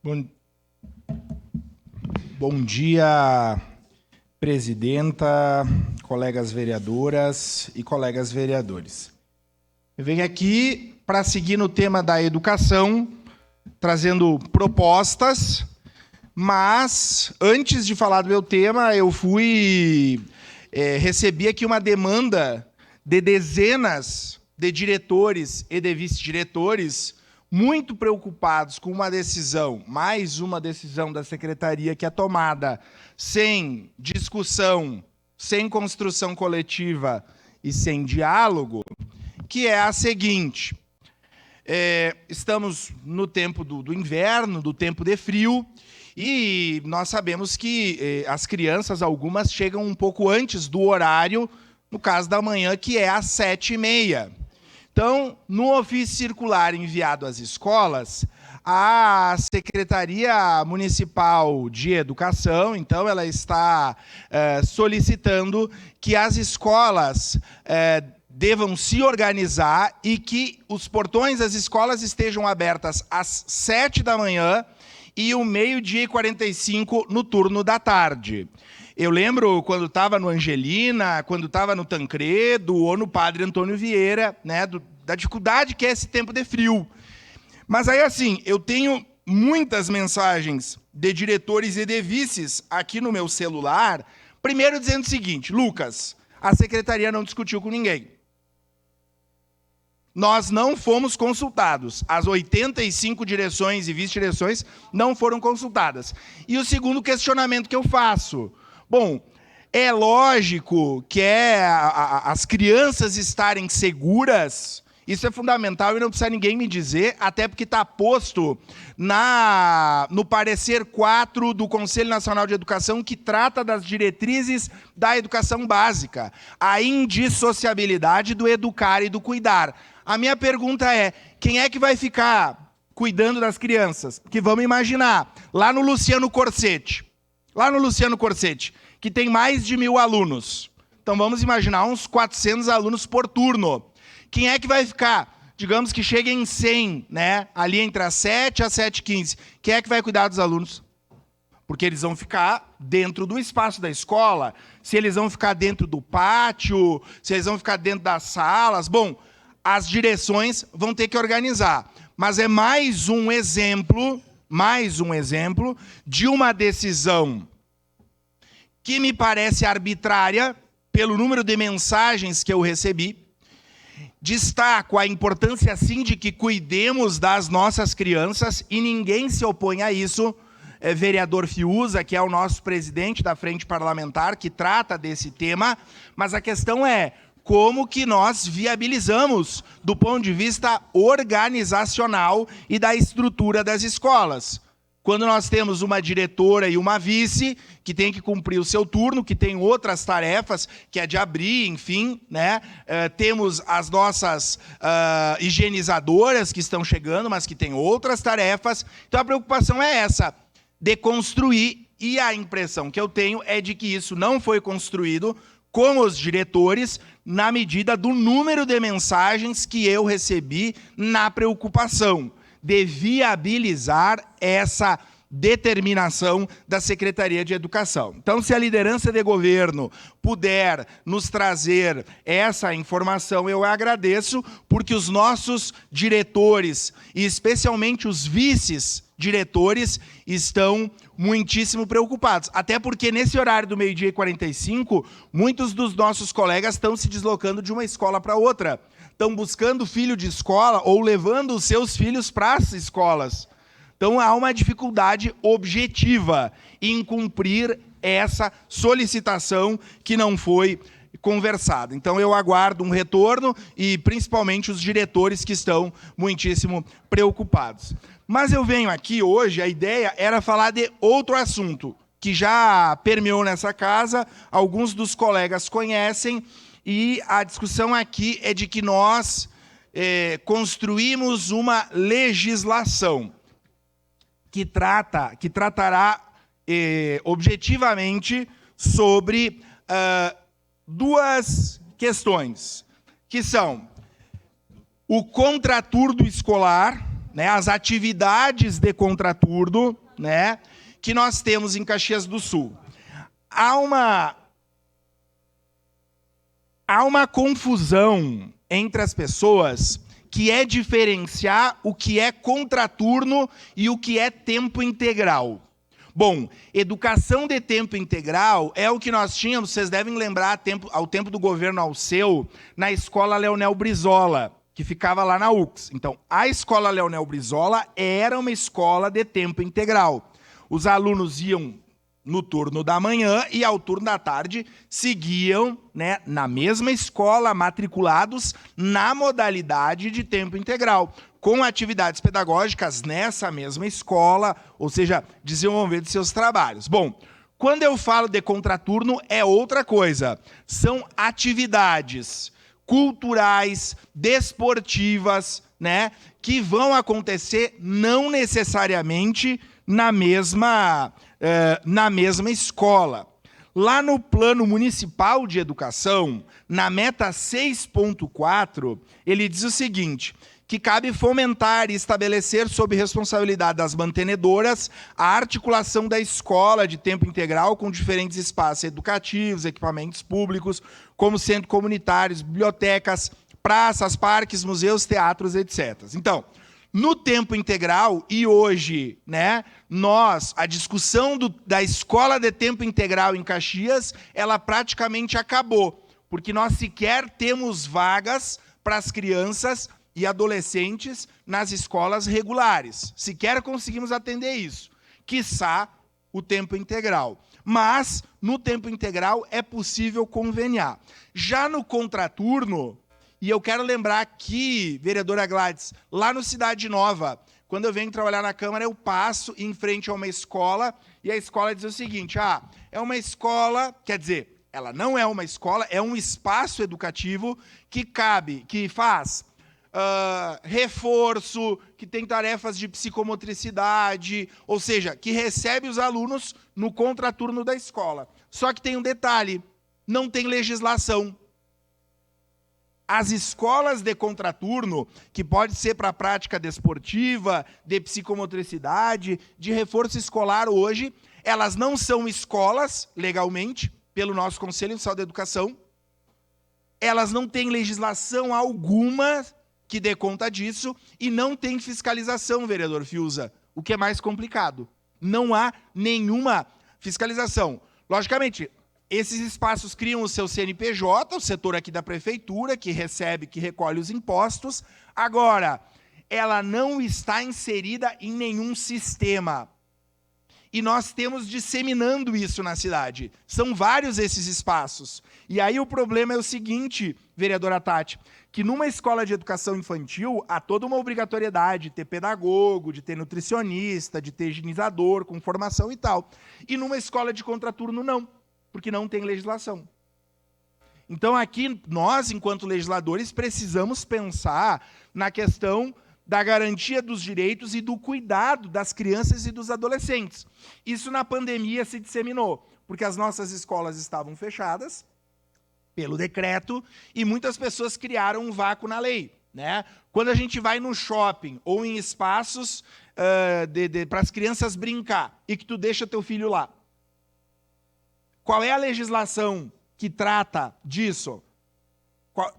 Bom dia, presidenta, colegas vereadoras e colegas vereadores. Eu venho aqui para seguir no tema da educação, trazendo propostas, mas antes de falar do meu tema, eu recebi aqui uma demanda de dezenas de diretores e de vice-diretores muito preocupados com uma decisão, mais uma decisão da secretaria que é tomada sem discussão, sem construção coletiva e sem diálogo, que é a seguinte: estamos no tempo do inverno, do tempo de frio, e nós sabemos que as crianças, algumas, chegam um pouco antes do horário, no caso da manhã, que é às 7h30. Então, no ofício circular enviado às escolas, a Secretaria Municipal de Educação, então, ela está solicitando que as escolas devam se organizar e que os portões das escolas estejam abertas às 7h e o 12h45 no turno da tarde. Eu lembro quando estava no Angelina, quando estava no Tancredo ou no Padre Antônio Vieira, né, da dificuldade que é esse tempo de frio. Mas aí, assim, eu tenho muitas mensagens de diretores e de vices aqui no meu celular, primeiro dizendo o seguinte: Lucas, a secretaria não discutiu com ninguém. Nós não fomos consultados. As 85 direções e vice-direções não foram consultadas. E o segundo questionamento que eu faço: bom, é lógico que as crianças estarem seguras, isso é fundamental e não precisa ninguém me dizer, até porque está posto no parecer 4 do Conselho Nacional de Educação, que trata das diretrizes da educação básica, a indissociabilidade do educar e do cuidar. A minha pergunta é: quem é que vai ficar cuidando das crianças? Que vamos imaginar, lá no Luciano Corsetti, que tem mais de 1.000 alunos. Então vamos imaginar uns 400 alunos por turno. Quem é que vai ficar? Digamos que cheguem 100, né? Ali entre as 7 às 7h15. Quem é que vai cuidar dos alunos? Porque eles vão ficar dentro do espaço da escola, se eles vão ficar dentro do pátio, se eles vão ficar dentro das salas. Bom, as direções vão ter que organizar. Mas é mais um exemplo de uma decisão que me parece arbitrária, pelo número de mensagens que eu recebi. Destaco a importância, sim, de que cuidemos das nossas crianças, e ninguém se opõe a isso. Vereador Fiuza, que é o nosso presidente da Frente Parlamentar, que trata desse tema, mas a questão é: como que nós viabilizamos do ponto de vista organizacional e da estrutura das escolas? Quando nós temos uma diretora e uma vice que tem que cumprir o seu turno, que tem outras tarefas, que é de abrir, enfim, né? Temos as nossas higienizadoras que estão chegando, mas que têm outras tarefas. Então a preocupação é essa, de construir, e a impressão que eu tenho é de que isso não foi construído com os diretores, na medida do número de mensagens que eu recebi na preocupação de viabilizar essa determinação da Secretaria de Educação. Então, se a liderança de governo puder nos trazer essa informação, eu agradeço, porque os nossos diretores, e especialmente os vices-diretores, estão muitíssimo preocupados. Até porque nesse horário do 12h45, muitos dos nossos colegas estão se deslocando de uma escola para outra. Estão buscando filho de escola ou levando os seus filhos para as escolas. Então, há uma dificuldade objetiva em cumprir essa solicitação que não foi conversada. Então, eu aguardo um retorno e, principalmente, os diretores que estão muitíssimo preocupados. Mas eu venho aqui hoje, a ideia era falar de outro assunto, que já permeou nessa casa, alguns dos colegas conhecem, e a discussão aqui é de que nós construímos uma legislação que tratará objetivamente sobre duas questões, que são o contraturno escolar, né, as atividades de contraturno, né, que nós temos em Caxias do Sul. Há uma confusão entre as pessoas que é diferenciar o que é contraturno e o que é tempo integral. Bom, educação de tempo integral é o que nós tínhamos, vocês devem lembrar, ao tempo do governo Alceu, na escola Leonel Brizola, que ficava lá na UX. Então, a escola Leonel Brizola era uma escola de tempo integral. Os alunos iam no turno da manhã e ao turno da tarde seguiam, né, na mesma escola, matriculados na modalidade de tempo integral, com atividades pedagógicas nessa mesma escola, ou seja, desenvolvendo seus trabalhos. Bom, quando eu falo de contraturno, é outra coisa. São atividades culturais, desportivas, né, que vão acontecer não necessariamente na mesma escola. Lá no Plano Municipal de Educação, na meta 6.4, ele diz o seguinte, que cabe fomentar e estabelecer sob responsabilidade das mantenedoras a articulação da escola de tempo integral com diferentes espaços educativos, equipamentos públicos, como centros comunitários, bibliotecas, praças, parques, museus, teatros, etc. Então, no tempo integral, e hoje, né, a discussão da escola de tempo integral em Caxias, ela praticamente acabou, porque nós sequer temos vagas para as crianças e adolescentes nas escolas regulares. Sequer conseguimos atender isso, quiçá o tempo integral. Mas, no tempo integral, é possível conveniar. Já no contraturno, e eu quero lembrar aqui, vereadora Gladys, lá no Cidade Nova, quando eu venho trabalhar na Câmara, eu passo em frente a uma escola, e a escola diz o seguinte, é uma escola, quer dizer, ela não é uma escola, é um espaço educativo que faz reforço, que tem tarefas de psicomotricidade, ou seja, que recebe os alunos no contraturno da escola. Só que tem um detalhe, não tem legislação. As escolas de contraturno, que pode ser para a prática desportiva, de psicomotricidade, de reforço escolar hoje, elas não são escolas, legalmente, pelo nosso Conselho Nacional de Educação. Elas não têm legislação alguma que dê conta disso e não tem fiscalização, vereador Fiuza, o que é mais complicado. Não há nenhuma fiscalização. Logicamente, esses espaços criam o seu CNPJ, o setor aqui da prefeitura, que recebe, que recolhe os impostos. Agora, ela não está inserida em nenhum sistema. E nós temos disseminando isso na cidade. São vários esses espaços. E aí o problema é o seguinte, vereadora Tati, que numa escola de educação infantil há toda uma obrigatoriedade de ter pedagogo, de ter nutricionista, de ter higienizador com formação e tal. E numa escola de contraturno não, porque não tem legislação. Então aqui nós, enquanto legisladores, precisamos pensar na questão da garantia dos direitos e do cuidado das crianças e dos adolescentes. Isso na pandemia se disseminou, porque as nossas escolas estavam fechadas pelo decreto e muitas pessoas criaram um vácuo na lei, né? Quando a gente vai no shopping ou em espaços para as crianças brincar e que tu deixa teu filho lá, qual é a legislação que trata disso?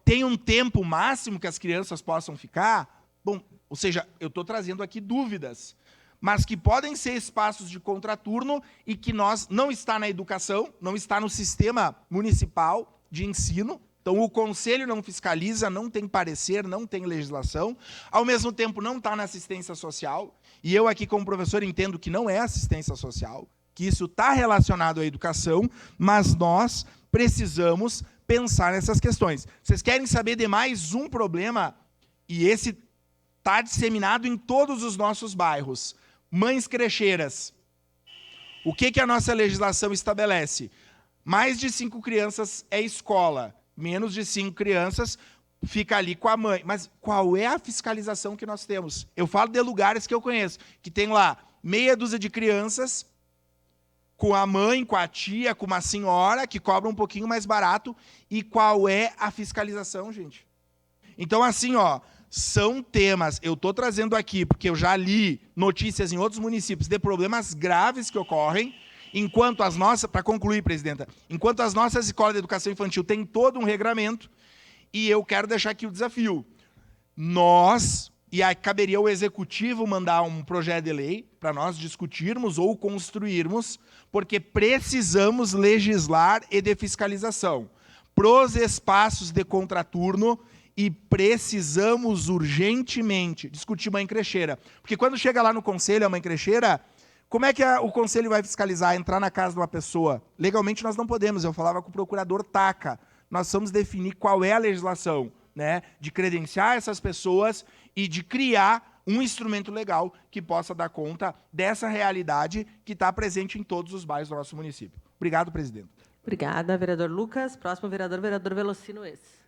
Tem um tempo máximo que as crianças possam ficar? Bom, ou seja, eu estou trazendo aqui dúvidas, mas que podem ser espaços de contraturno e que não está na educação, não está no sistema municipal de ensino. Então, o conselho não fiscaliza, não tem parecer, não tem legislação. Ao mesmo tempo, não está na assistência social. E eu aqui, como professor, entendo que não é assistência social, que isso está relacionado à educação, mas nós precisamos pensar nessas questões. Vocês querem saber de mais um problema? E esse está disseminado em todos os nossos bairros. Mães crecheiras. O que a nossa legislação estabelece? Mais de 5 crianças é escola. Menos de 5 crianças fica ali com a mãe. Mas qual é a fiscalização que nós temos? Eu falo de lugares que eu conheço, que tem lá meia dúzia de crianças com a mãe, com a tia, com uma senhora, que cobra um pouquinho mais barato. E qual é a fiscalização, gente? Então, assim, são temas, eu estou trazendo aqui, porque eu já li notícias em outros municípios de problemas graves que ocorrem, enquanto as nossas, para concluir, presidenta, enquanto as nossas escolas de educação infantil têm todo um regramento, e eu quero deixar aqui o desafio. Nós, e aí caberia ao executivo mandar um projeto de lei para nós discutirmos ou construirmos, porque precisamos legislar e de fiscalização pros espaços de contraturno e precisamos urgentemente discutir mãe crecheira. Porque quando chega lá no conselho a mãe crecheira, como é que o conselho vai fiscalizar, entrar na casa de uma pessoa? Legalmente nós não podemos, eu falava com o procurador Taca. Nós vamos definir qual é a legislação, né, de credenciar essas pessoas e de criar um instrumento legal que possa dar conta dessa realidade que está presente em todos os bairros do nosso município. Obrigado, presidente. Obrigada, vereador Lucas. Próximo vereador, vereador Velocino Ex.